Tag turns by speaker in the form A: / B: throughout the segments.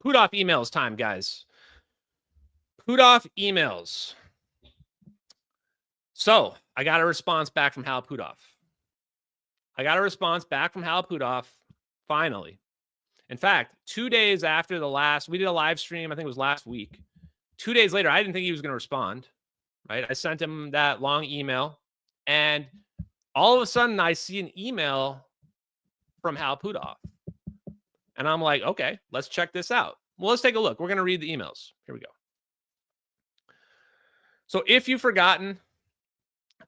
A: Puthoff emails time, guys. Puthoff emails. So I got a response back from Hal Puthoff. Finally. In fact, 2 days after we did a live stream, I think it was last week. 2 days later, I didn't think he was going to respond, right? I sent him that long email, and all of a sudden I see an email from Hal Puthoff. And I'm like, okay, let's check this out. Well, let's take a look. We're going to read the emails. Here we go. So if you've forgotten,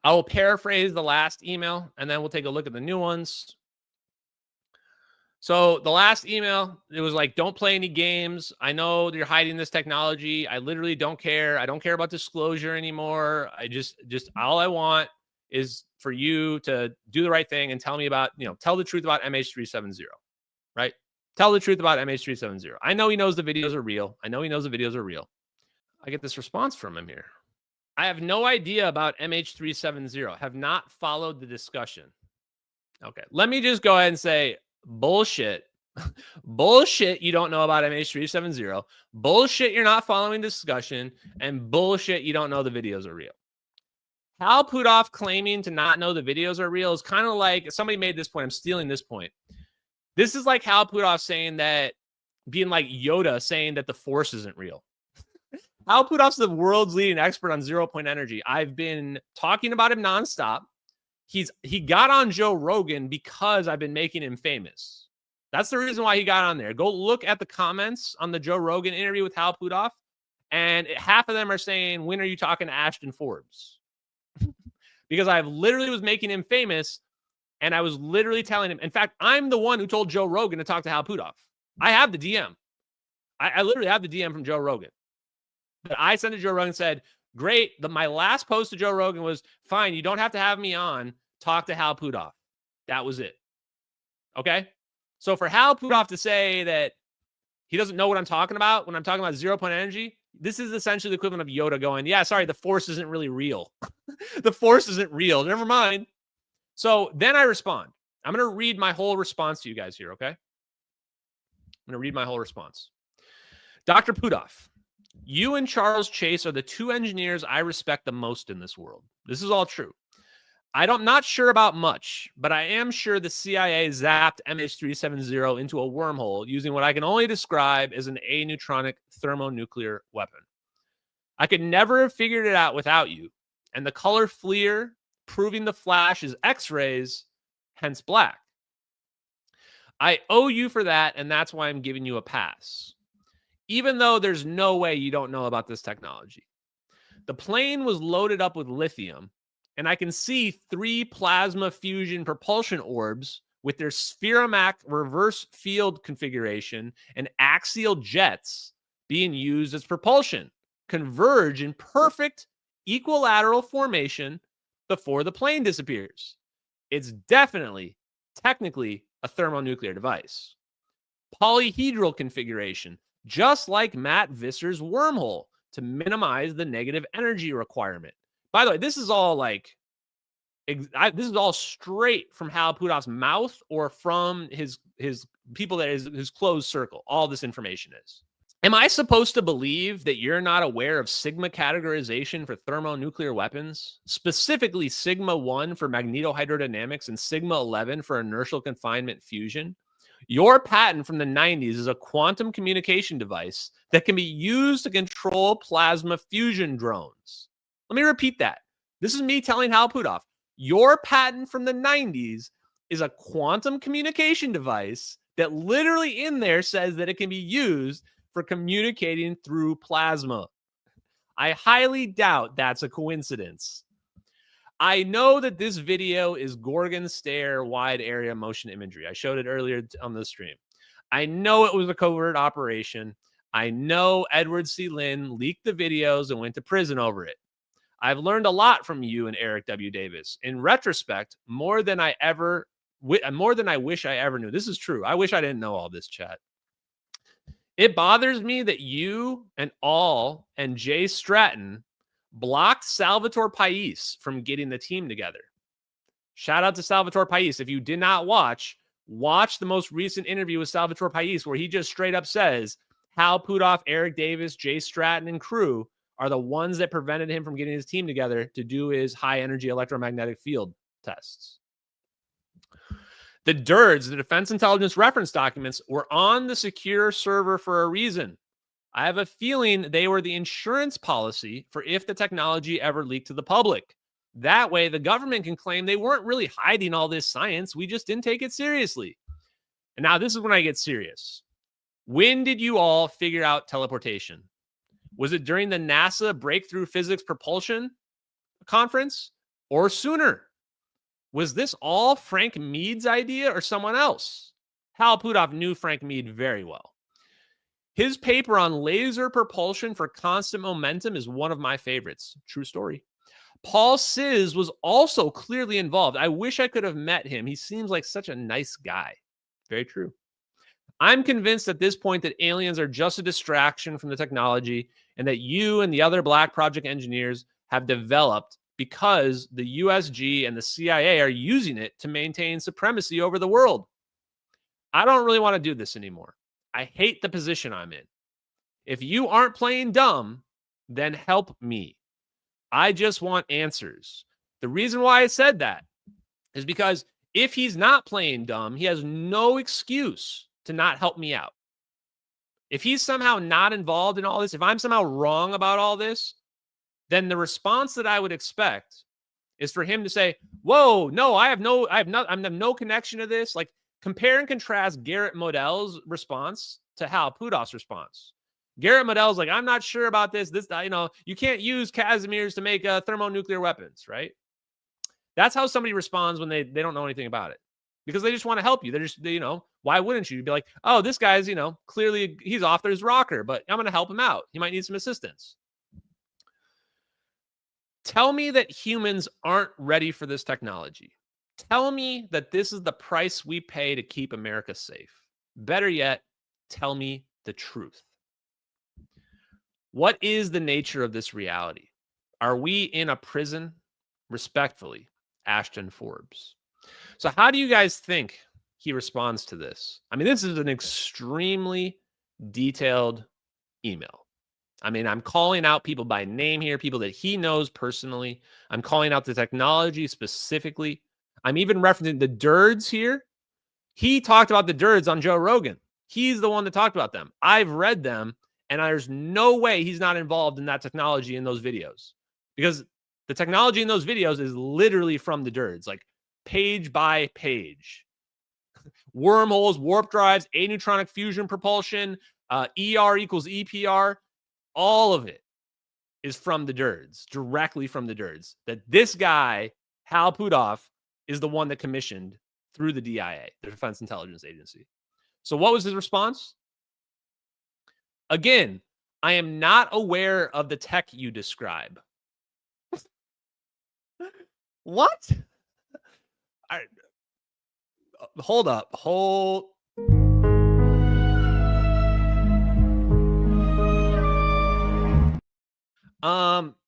A: I will paraphrase the last email, and then we'll take a look at the new ones. So the last email, it was like, don't play any games. I know you're hiding this technology. I literally don't care. I don't care about disclosure anymore. I just all I want is for you to do the right thing and tell me about, tell the truth about MH370, right? Tell the truth about MH370. I know he knows the videos are real. I get this response from him here. I have no idea about MH370. Have not followed the discussion. Okay, let me just go ahead and say, bullshit. Bullshit, you don't know about MH370. Bullshit, you're not following discussion. And bullshit, you don't know the videos are real. Hal Puthoff claiming to not know the videos are real is kind of like, somebody made this point. I'm stealing this point. This is like Hal Puthoff saying that, being like Yoda saying that the Force isn't real. Hal Puthoff's the world's leading expert on 0-point energy. I've been talking about him nonstop. He got on Joe Rogan because I've been making him famous. That's the reason why he got on there. Go look at the comments on the Joe Rogan interview with Hal Puthoff, and half of them are saying, when are you talking to Ashton Forbes? Because I literally was making him famous, and I was literally telling him. In fact, I'm the one who told Joe Rogan to talk to Hal Puthoff. I have the DM. I literally have the DM from Joe Rogan. But I sent to Joe Rogan and said, great. My last post to Joe Rogan was, fine, you don't have to have me on. Talk to Hal Puthoff. That was it. Okay? So for Hal Puthoff to say that he doesn't know what I'm talking about when I'm talking about 0-point energy, this is essentially the equivalent of Yoda going, yeah, sorry, the Force isn't really real. The Force isn't real. Never mind. So then I respond. I'm going to read my whole response to you guys here, okay? I'm going to read my whole response. Dr. Puthoff, you and Charles Chase are the two engineers I respect the most in this world. This is all true. I'm not sure about much, but I am sure the CIA zapped MH370 into a wormhole using what I can only describe as an aneutronic thermonuclear weapon. I could never have figured it out without you, and the color FLIR proving the flash is X-rays, hence black. I owe you for that, and that's why I'm giving you a pass. Even though there's no way you don't know about this technology. The plane was loaded up with lithium, and I can see 3 plasma fusion propulsion orbs with their Spheromac reverse field configuration and axial jets being used as propulsion, converge in perfect equilateral formation before the plane disappears. It's definitely, technically, a thermonuclear device. Polyhedral configuration, just like Matt Visser's wormhole, to minimize the negative energy requirement. By the way, this is all like, this is all straight from Hal Puthoff's mouth or from his people that is his closed circle. All this information is. Am I supposed to believe that you're not aware of sigma categorization for thermonuclear weapons? Specifically sigma 1 for magnetohydrodynamics and sigma 11 for inertial confinement fusion? Your patent from the 90s is a quantum communication device that can be used to control plasma fusion drones. Let me repeat that. This is me telling Hal Puthoff. Your patent from the 90s is a quantum communication device that literally in there says that it can be used for communicating through plasma. I highly doubt that's a coincidence. I know that this video is Gorgon stare wide area motion imagery. I showed it earlier on the stream. I know it was a covert operation. I know Edward C. Lynn leaked the videos and went to prison over it. I've learned a lot from you and Eric W. Davis. In retrospect, more than I wish I ever knew. This is true. I wish I didn't know all this, chat. It bothers me that you and Jay Stratton blocked Salvatore Pais from getting the team together. Shout out to Salvatore Pais. If you did not watch the most recent interview with Salvatore Pais where he just straight up says, Hal Puthoff, Eric Davis, Jay Stratton, and crew are the ones that prevented him from getting his team together to do his high energy electromagnetic field tests. The DIRDs, the Defense Intelligence Reference Documents, were on the secure server for a reason. I have a feeling they were the insurance policy for if the technology ever leaked to the public. That way, the government can claim they weren't really hiding all this science. We just didn't take it seriously. And now this is when I get serious. When did you all figure out teleportation? Was it during the NASA Breakthrough Physics Propulsion Conference or sooner? Was this all Frank Mead's idea or someone else? Hal Puthoff knew Frank Mead very well. His paper on laser propulsion for constant momentum is one of my favorites. True story. Paul Sizz was also clearly involved. I wish I could have met him. He seems like such a nice guy. Very true. I'm convinced at this point that aliens are just a distraction from the technology and that you and the other Black Project engineers have developed because the USG and the CIA are using it to maintain supremacy over the world. I don't really want to do this anymore. I hate the position I'm in. If you aren't playing dumb, then help me. I just want answers. The reason why I said that is because if he's not playing dumb, he has no excuse to not help me out. If he's somehow not involved in all this, if I'm somehow wrong about all this, then the response that I would expect is for him to say, whoa, no, I have no connection to this. Like, compare and contrast Garrett Modell's response to Hal Puthoff's response. Garrett Modell's like, I'm not sure about this. You can't use Casimirs to make thermonuclear weapons, right? That's how somebody responds when they don't know anything about it, because they just want to help you. Why wouldn't you? You'd be like, oh, this guy's, clearly he's off his rocker, but I'm going to help him out. He might need some assistance. Tell me that humans aren't ready for this technology. Tell me that this is the price we pay to keep America safe. Better yet, tell me the truth. What is the nature of this reality? Are we in a prison? Respectfully, Ashton Forbes. So how do you guys think he responds to this? I mean, this is an extremely detailed email. I mean, I'm calling out people by name here, people that he knows personally. I'm calling out the technology specifically. I'm even referencing the DIRDs here. He talked about the DIRDs on Joe Rogan. He's the one that talked about them. I've read them, and there's no way he's not involved in that technology in those videos, because the technology in those videos is literally from the DIRDs, like page by page. Wormholes, warp drives, aneutronic fusion propulsion, ER equals EPR. All of it is from the DIRDs, directly from the DIRDs, that this guy, Hal Puthoff, is the one that commissioned through the DIA, the Defense Intelligence Agency. So what was his response? Again, I am not aware of the tech you describe. What? Hold up.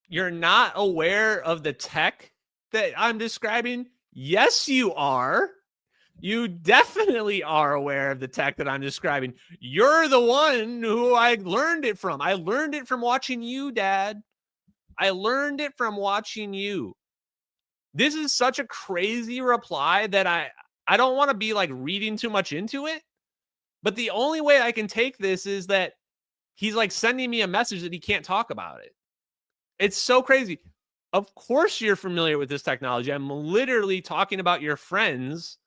A: You're not aware of the tech that I'm describing? Yes, you are. You definitely are aware of the tech that I'm describing. You're the one who I learned it from. I learned it from watching you, Dad. I learned it from watching you. This is such a crazy reply that I don't want to be like reading too much into it. But the only way I can take this is that he's like sending me a message that he can't talk about it. It's so crazy. Of course you're familiar with this technology. I'm literally talking about your friends.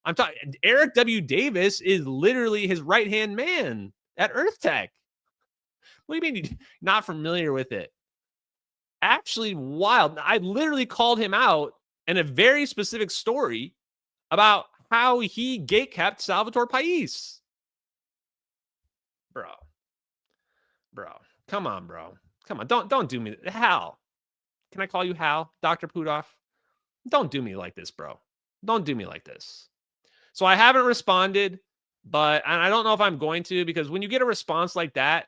A: I'm talking. Eric W. Davis is literally his right-hand man at EarthTech. What do you mean you're not familiar with it? Actually, wild. I literally called him out in a very specific story about how he gatekept Salvatore Pais. Bro. Come on, bro. Come on. Don't do me. Hal. Can I call you Hal? Dr. Puthoff? Don't do me like this, bro. Don't do me like this. So I haven't responded, and I don't know if I'm going to, because when you get a response like that,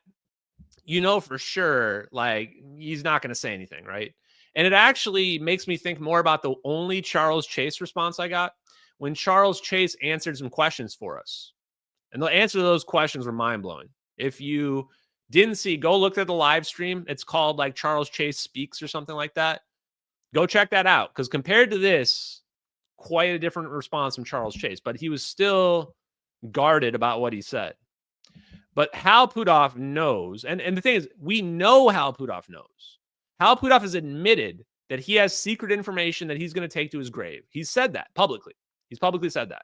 A: you know for sure, like, he's not going to say anything, right? And it actually makes me think more about the only Charles Chase response I got when Charles Chase answered some questions for us. And the answer to those questions were mind-blowing. If you didn't see, go look at the live stream. It's called like Charles Chase Speaks or something like that. Go check that out, because compared to this, quite a different response from Charles Chase, but he was still guarded about what he said. But Hal Puthoff knows, and the thing is, we know Hal Puthoff knows. Hal Puthoff has admitted that he has secret information that he's going to take to his grave. He's said that publicly. He's publicly said that.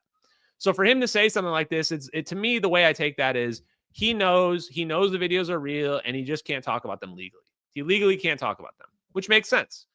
A: So for him to say something like this, to me, the way I take that is he knows the videos are real and he just can't talk about them legally. He legally can't talk about them, which makes sense.